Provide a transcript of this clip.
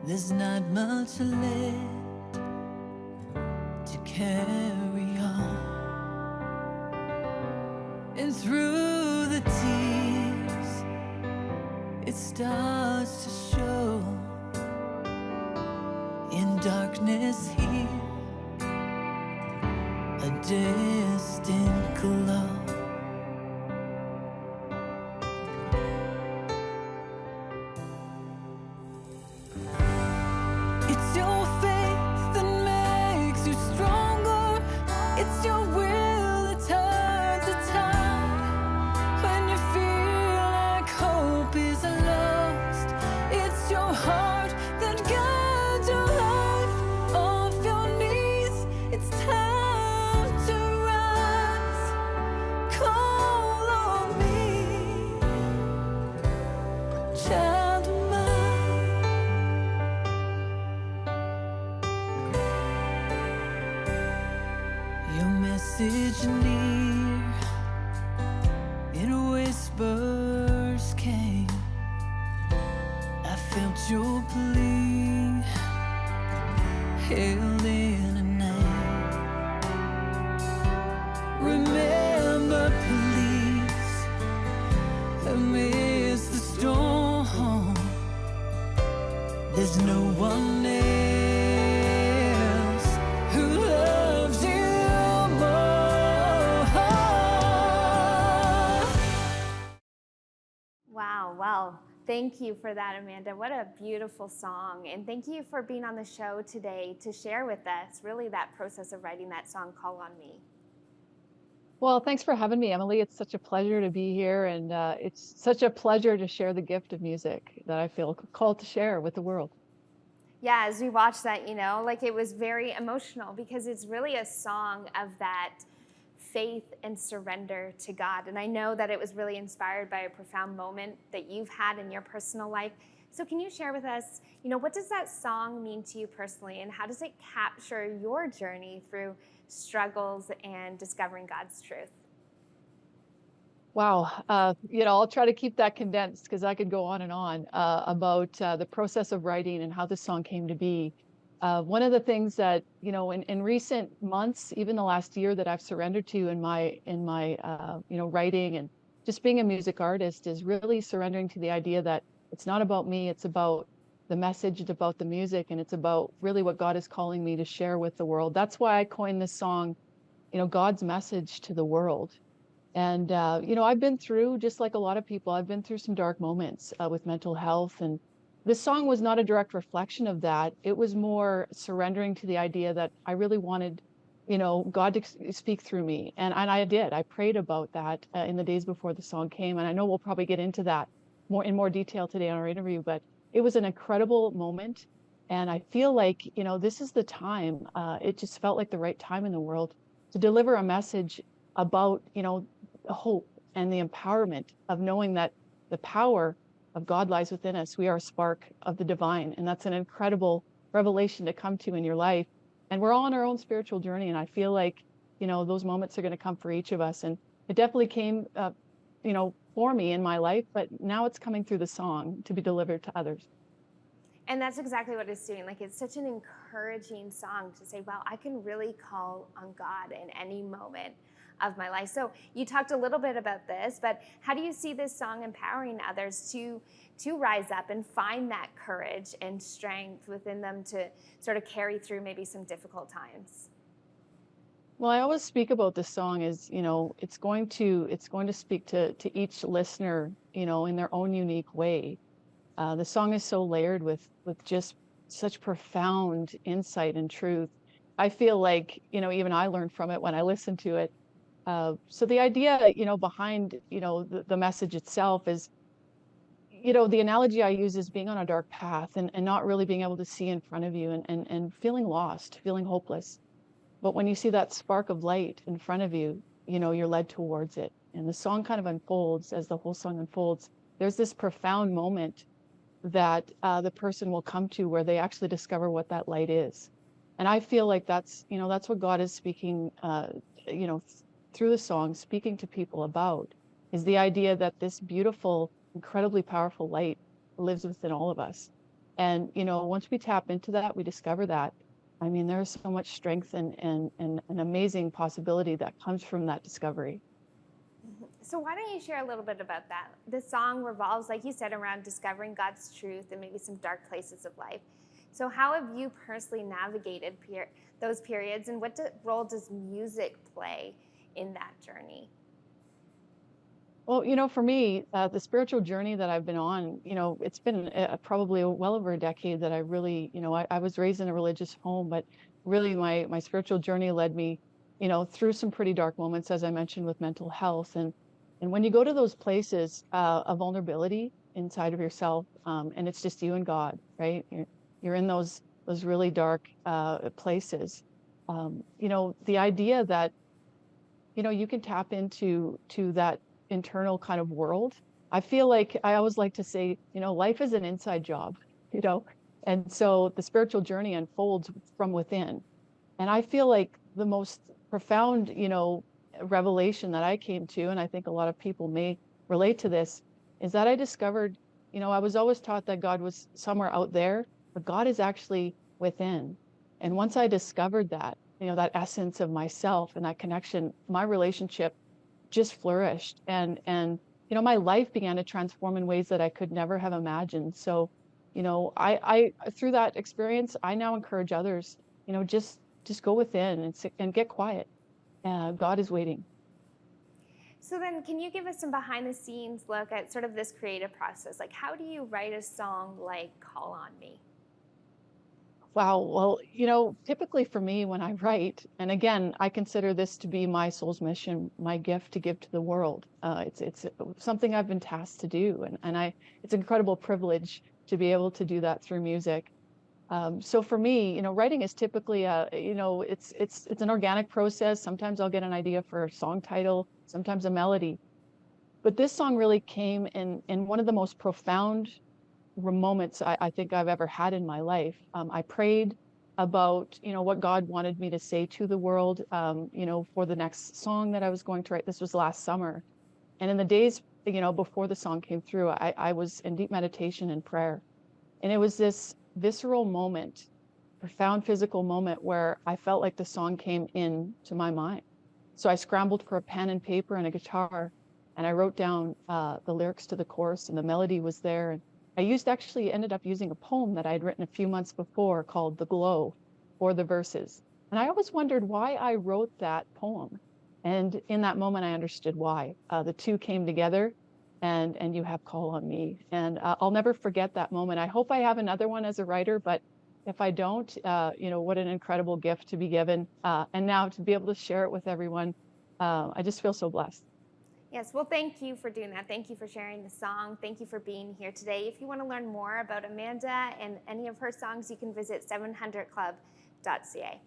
There's not much left to carry on. And through the tears, it starts to show. In darkness here, a distant glow. It's your faith that makes you stronger. It's your will that turns the tide. When you feel like hope is lost, it's your heart that guides your life. Off your knees, it's time to rise. Call on me, child of mine. Your message near, in whispers came. I felt your plea, held in a name. Remember, please, amidst the storm, there's no one else who loves you more. Wow, well, thank you for that, Amanda. What a beautiful song. And thank you for being on the show today to share with us really that process of writing that song, Call on Me. Well, thanks for having me, Emily. It's such a pleasure to be here, and it's such a pleasure to share the gift of music that I feel called to share with the world. Yeah, as we watched that, like it was very emotional because it's really a song of that faith and surrender to God. And I know that it was really inspired by a profound moment that you've had in your personal life. So can you share with us, what does that song mean to you personally, and how does it capture your journey through struggles and discovering God's truth? Wow. I'll try to keep that condensed because I could go on and on about the process of writing and how this song came to be. One of the things that, in recent months, even the last year, that I've surrendered to in my writing and just being a music artist is really surrendering to the idea that it's not about me, it's about the message, it's about the music, and it's about really what God is calling me to share with the world. That's why I coined this song, God's message to the world. And, I've been through, just like a lot of people, I've been through some dark moments with mental health. And this song was not a direct reflection of that. It was more surrendering to the idea that I really wanted, God to speak through me. And I did. I prayed about that in the days before the song came. And I know we'll probably get into that in more detail today on our interview, but it was an incredible moment. And I feel like, this is the time. It just felt like the right time in the world to deliver a message about, the hope and the empowerment of knowing that the power of God lies within us. We are a spark of the divine. And that's an incredible revelation to come to in your life. And we're all on our own spiritual journey. And I feel like, those moments are going to come for each of us. And it definitely came, for me in my life, but now it's coming through the song to be delivered to others. And that's exactly what it's doing. Like, it's such an encouraging song to say, wow, I can really call on God in any moment of my life. So you talked a little bit about this, but how do you see this song empowering others to rise up and find that courage and strength within them to sort of carry through maybe some difficult times? Well, I always speak about this song as, it's going to speak to each listener, in their own unique way. The song is so layered with just such profound insight and truth. I feel like, even I learned from it when I listened to it. So the idea, behind, the message itself is, the analogy I use is being on a dark path and not really being able to see in front of you and feeling lost, feeling hopeless. But when you see that spark of light in front of you, you're led towards it. And the song kind of unfolds as the whole song unfolds. There's this profound moment that the person will come to where they actually discover what that light is. And I feel like that's what God is speaking, through the song, speaking to people about, is the idea that this beautiful, incredibly powerful light lives within all of us. And, once we tap into that, we discover that. I mean, there's so much strength and an amazing possibility that comes from that discovery. So why don't you share a little bit about that? The song revolves, like you said, around discovering God's truth and maybe some dark places of life. So how have you personally navigated those periods, and what role does music play in that journey? Well, for me, the spiritual journey that I've been on, it's been probably well over a decade that I really, I was raised in a religious home, but really my spiritual journey led me, through some pretty dark moments, as I mentioned, with mental health. And when you go to those places of vulnerability inside of yourself, and it's just you and God, right? You're in those really dark places. The idea that you can tap into that internal kind of world. I feel like I always like to say, life is an inside job, you know, and so the spiritual journey unfolds from within. And I feel like the most profound, revelation that I came to, and I think a lot of people may relate to this, is that I discovered, I was always taught that God was somewhere out there, but God is actually within. And once I discovered that, that essence of myself and that connection, my relationship just flourished, and my life began to transform in ways that I could never have imagined. So, I through that experience, I now encourage others, just go within and get quiet. God is waiting. So then, can you give us some behind the scenes look at sort of this creative process? Like, how do you write a song like Call on Me? Wow. Well, typically for me when I write, and again, I consider this to be my soul's mission, my gift to give to the world. It's something I've been tasked to do, and it's an incredible privilege to be able to do that through music. So for me, writing is typically it's an organic process. Sometimes I'll get an idea for a song title, sometimes a melody. But this song really came in one of the most profound moments I think I've ever had in my life. I prayed about, what God wanted me to say to the world, for the next song that I was going to write. This was last summer. And in the days, before the song came through, I was in deep meditation and prayer. And it was this visceral moment, profound physical moment where I felt like the song came in to my mind. So I scrambled for a pen and paper and a guitar, and I wrote down the lyrics to the chorus, and the melody was there. And actually ended up using a poem that I had written a few months before called The Glow for the verses. And I always wondered why I wrote that poem. And in that moment, I understood why. The two came together, and you have Call on Me. And I'll never forget that moment. I hope I have another one as a writer, but if I don't, what an incredible gift to be given. And now to be able to share it with everyone, I just feel so blessed. Yes, well, thank you for doing that. Thank you for sharing the song. Thank you for being here today. If you want to learn more about Amanda and any of her songs, you can visit 700club.ca.